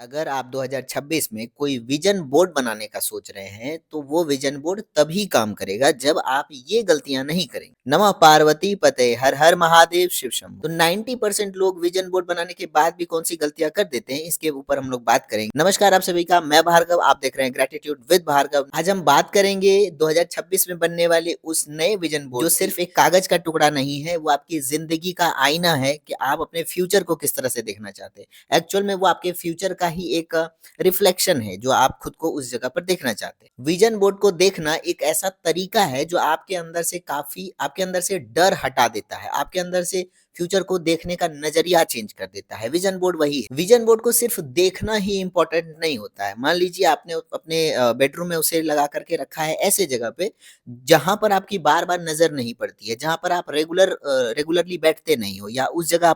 अगर आप 2026 में कोई विजन बोर्ड बनाने का सोच रहे हैं, तो वो विजन बोर्ड तभी काम करेगा जब आप ये गलतियां नहीं करेंगे। नमः पार्वती पते हर हर महादेव शिव शंभो। तो 90% लोग विजन बोर्ड बनाने के बाद भी कौन सी गलतियां कर देते हैं, इसके ऊपर हम लोग बात करेंगे। नमस्कार आप सभी का, मैं भार्गव, आप देख रहे हैं ग्रेटिट्यूड विद भार्गव। आज हम बात करेंगे 2026 में बनने वाले उस नए विजन बोर्ड, जो सिर्फ एक कागज का टुकड़ा नहीं है, वो आपकी जिंदगी का आईना है कि आप अपने फ्यूचर को किस तरह से देखना चाहते हैं। एक्चुअल में वो आपके फ्यूचर का ही एक रिफ्लेक्शन है, जो आप खुद को उस जगह पर देखना चाहते हैं। विजन बोर्ड को देखना एक ऐसा तरीका है जो आपके अंदर से डर हटा देता है, आपके अंदर से फ्यूचर को देखने का नजरिया चेंज कर देता है। विजन बोर्ड वही है। विजन बोर्ड को सिर्फ देखना ही इंपॉर्टेंट नहीं होता है। मान लीजिए आपने अपने बेडरूम में उसे लगा करके रखा है ऐसे जगह पे जहां पर आपकी बार बार नजर नहीं पड़ती है, जहां पर आप रेगुलरली बैठते नहीं हो, या उस जगह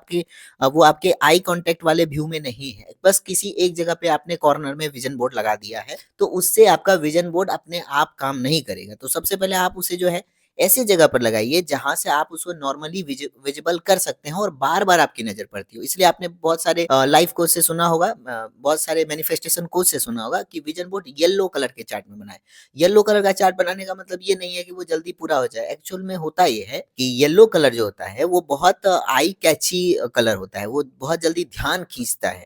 वो आपके आई कांटेक्ट वाले व्यू में नहीं है। बस किसी एक जगह पे आपने कॉर्नर में विजन बोर्ड लगा दिया है, तो उससे आपका विजन बोर्ड अपने आप काम नहीं करेगा। तो सबसे पहले आप उसे जो है ऐसी जगह पर लगाइए जहां से आप उसको नॉर्मली विजिबल कर सकते हैं और बार बार आपकी नजर पड़ती हो। इसलिए आपने बहुत सारे लाइफ कोच से सुना होगा, बहुत सारे मैनिफेस्टेशन कोच से सुना होगा कि विजन बोर्ड येलो कलर के चार्ट में बनाए। येलो कलर का चार्ट बनाने का मतलब ये नहीं है कि वो जल्दी पूरा हो जाए। एक्चुअल में होता ये है कि येलो कलर जो होता है वो बहुत आई कैची कलर होता है, वो बहुत जल्दी ध्यान खींचता है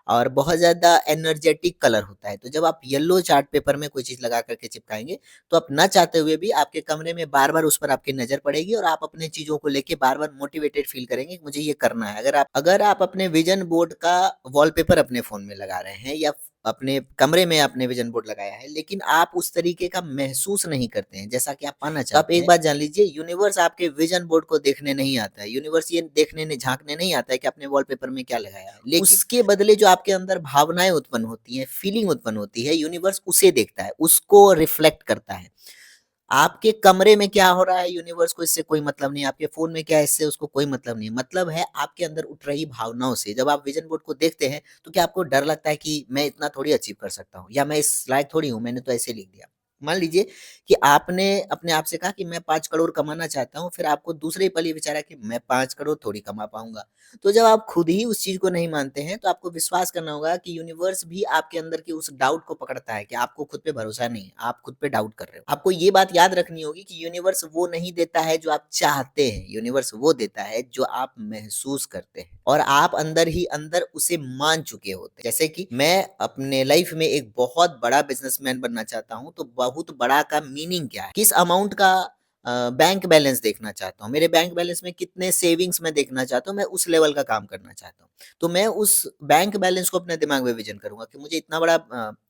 और बहुत ज़्यादा एनर्जेटिक कलर होता है। तो जब आप येलो चार्ट पेपर में कोई चीज़ लगा करके चिपकाएँगे, तो आप ना चाहते हुए भी आपके कमरे में बार-बार उस पर आपकी नज़र पड़ेगी और आप अपने चीज़ों को लेके बार-बार मोटिवेटेड फ़ील करेंगे कि मुझे ये करना है। अगर आप अपने विज़न बोर्ड का वॉलपेपर अपने फ़ोन में लगा रहे हैं, या अपने कमरे में आपने विज़न बोर्ड लगाया है, लेकिन आप उस तरीके का महसूस नहीं करते हैं जैसा कि आप पाना चाहते हैं। तो आप एक बात जान लीजिए, यूनिवर्स आपके विज़न बोर्ड को देखने नहीं आता है। यूनिवर्स ये देखने झाँकने नहीं आता है कि आपने वॉलपेपर में क्या लगाया है। लेकिन उसके बदले जो आपके अंदर भावनाएँ उत्पन्न होती हैं, फीलिंग उत्पन्न होती है, यूनिवर्स उसे देखता है, उसको रिफ्लेक्ट करता है। आपके कमरे में क्या हो रहा है, यूनिवर्स को इससे कोई मतलब नहीं है, आपके फ़ोन में क्या है, इससे उसको कोई मतलब नहीं है। मतलब है आपके अंदर उठ रही भावनाओं से। जब आप विज़न बोर्ड को देखते हैं, तो क्या आपको डर लगता है कि मैं इतना थोड़ी अचीव कर सकता हूँ, या मैं इस लायक थोड़ी हूँ, मैंने तो ऐसे लिख दिया। मान लीजिए कि आपने अपने आप से कहा कि मैं 5 करोड़ कमाना चाहता हूँ, फिर आपको दूसरे ही पल ये विचार आया कि मैं 5 करोड़ थोड़ी कमा पाऊँगा। तो जब आप खुद ही उस चीज़ को नहीं मानते हैं, तो आपको विश्वास करना होगा कि यूनिवर्स भी आपके अंदर के उस डाउट को पकड़ता है कि आपको खुद पे भरोसा नहीं है, आप खुद पे डाउट कर रहे हो। आपको ये बात याद रखनी होगी कि यूनिवर्स वो नहीं देता है जो आप चाहते हैं, यूनिवर्स वो देता है जो आप महसूस करते हैं और आप अंदर ही अंदर उसे मान चुके होते हैं। जैसे कि मैं अपने लाइफ में एक बहुत बड़ा बिज़नेसमैन बनना चाहता हूँ, तो बहुत बड़ा का मीनिंग क्या है? किस अमाउंट का बैंक बैलेंस देखना चाहता हूँ, मेरे बैंक बैलेंस में कितने सेविंग्स मैं देखना चाहता हूँ, मैं उस लेवल का काम करना चाहता हूँ। तो मैं उस बैंक बैलेंस को अपने दिमाग में विज़न करूँगा कि मुझे इतना बड़ा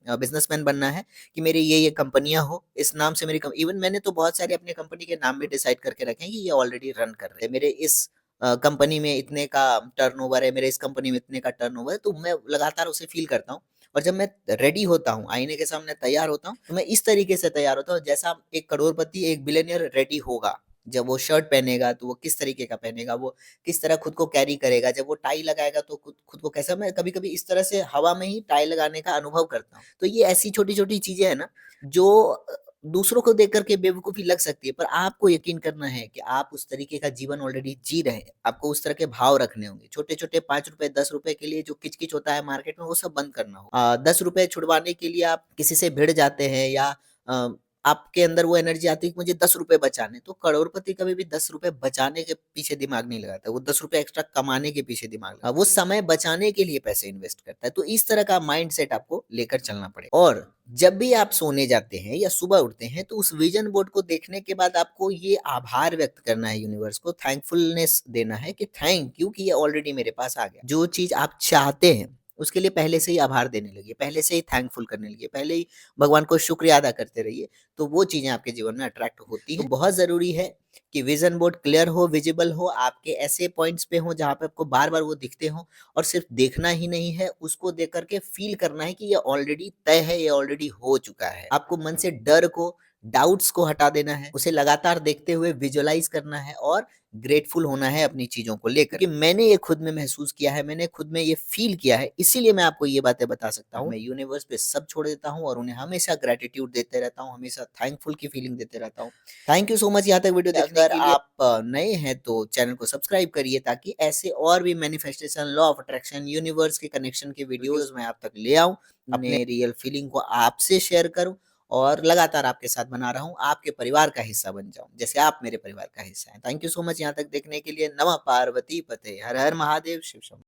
बिज़नेसमैन बनना है कि मेरी ये कंपनियाँ हो, इस नाम से मेरी कम इवन मैंने तो बहुत सारी अपनी कंपनी के नाम भी डिसाइड करके रखे हैं कि ये ऑलरेडी रन कर रहे हैं। मेरे इस कंपनी में इतने का टर्नओवर है, मेरे इस कंपनी में इतने का टर्नओवर है, तो मैं लगातार उसे फ़ील करता हूँ। और जब मैं रेडी होता हूँ, आईने के सामने तैयार होता हूँ, तो मैं इस तरीके से तैयार होता हूँ जैसा एक करोड़पति, एक बिलियनियर रेडी होगा। जब वो शर्ट पहनेगा तो वो किस तरीके का पहनेगा, वो किस तरह खुद को कैरी करेगा, जब वो टाई लगाएगा तो खुद खुद को कैसा, मैं कभी-कभी इस तरह से हवा में ही टाई लगाने का अनुभव करता हूँ। तो ये ऐसी छोटी-छोटी चीज़ें हैं ना, जो दूसरों को देख कर के बेवकूफ़ी लग सकती है, पर आपको यकीन करना है कि आप उस तरीके का जीवन ऑलरेडी जी रहे हैं। आपको उस तरह के भाव रखने होंगे। छोटे-छोटे ₹5 ₹10 के लिए जो किच-किच होता है मार्केट में, वो सब बंद करना होगा। ₹10 छुड़वाने के लिए आप किसी से भिड़ जाते हैं, या अ, आपके अंदर वो एनर्जी आती है कि मुझे ₹10 बचाने, तो करोड़पति कभी भी ₹10 बचाने के पीछे दिमाग नहीं लगाता, वो ₹10 एक्स्ट्रा कमाने के पीछे दिमाग वो समय बचाने के लिए पैसे इन्वेस्ट करता है। तो इस तरह का माइंडसेट आपको लेकर चलना पड़ेगा। और जब भी आप सोने जाते हैं या सुबह उठते हैं, तो उस विज़न बोर्ड को देखने के बाद आपको ये आभार व्यक्त करना है यूनिवर्स को, थैंकफुलनेस देना है कि थैंक यू कि ये ऑलरेडी मेरे पास आ गया। जो चीज़ आप चाहते हैं, उसके लिए पहले से ही आभार देने लगिए, पहले से ही थैंकफुल करने लगिए, पहले ही भगवान को शुक्रिया अदा करते रहिए, तो वो चीज़ें आपके जीवन में अट्रैक्ट होती हैं। तो बहुत ज़रूरी है कि विज़न बोर्ड क्लियर हो, विज़िबल हो, आपके ऐसे पॉइंट्स पे हो जहाँ पे आपको बार-बार वो दिखते हों, और सिर्फ देखना ही नहीं है, उसको देख कर के फ़ील करना है कि ये ऑलरेडी तय है, ये ऑलरेडी हो चुका है। आपको मन से डर को डाउट्स को हटा देना है, उसे लगातार देखते हुए विजुअलाइज़ करना है और ग्रेटफुल होना है अपनी चीज़ों को लेकर। क्योंकि मैंने ये खुद में महसूस किया है, मैंने खुद में ये फ़ील किया है, इसीलिए मैं आपको ये बातें बता सकता हूँ। मैं यूनिवर्स पे सब छोड़ देता हूँ और उन्हें हमेशा ग्रैटिट्यूड देते रहता हूँ, हमेशा थैंकफुल की फीलिंग देते रहता हूँ। थैंक यू सो मच यहाँ तक वीडियो देखने के लिए। अगर आप नए हैं तो चैनल को सब्सक्राइब करिए ताकि ऐसे और भी manifestation, law of attraction, universe के कनेक्शन के वीडियोज़ मैं आप तक ले आऊँ, अपने रियल फीलिंग को आपसे शेयर करूँ और लगातार आपके साथ बना रहा हूँ, आपके परिवार का हिस्सा बन जाऊँ, जैसे आप मेरे परिवार का हिस्सा हैं। थैंक यू सो मच यहाँ तक देखने के लिए। नमः पार्वती पते, हर हर महादेव, शिव शंभो।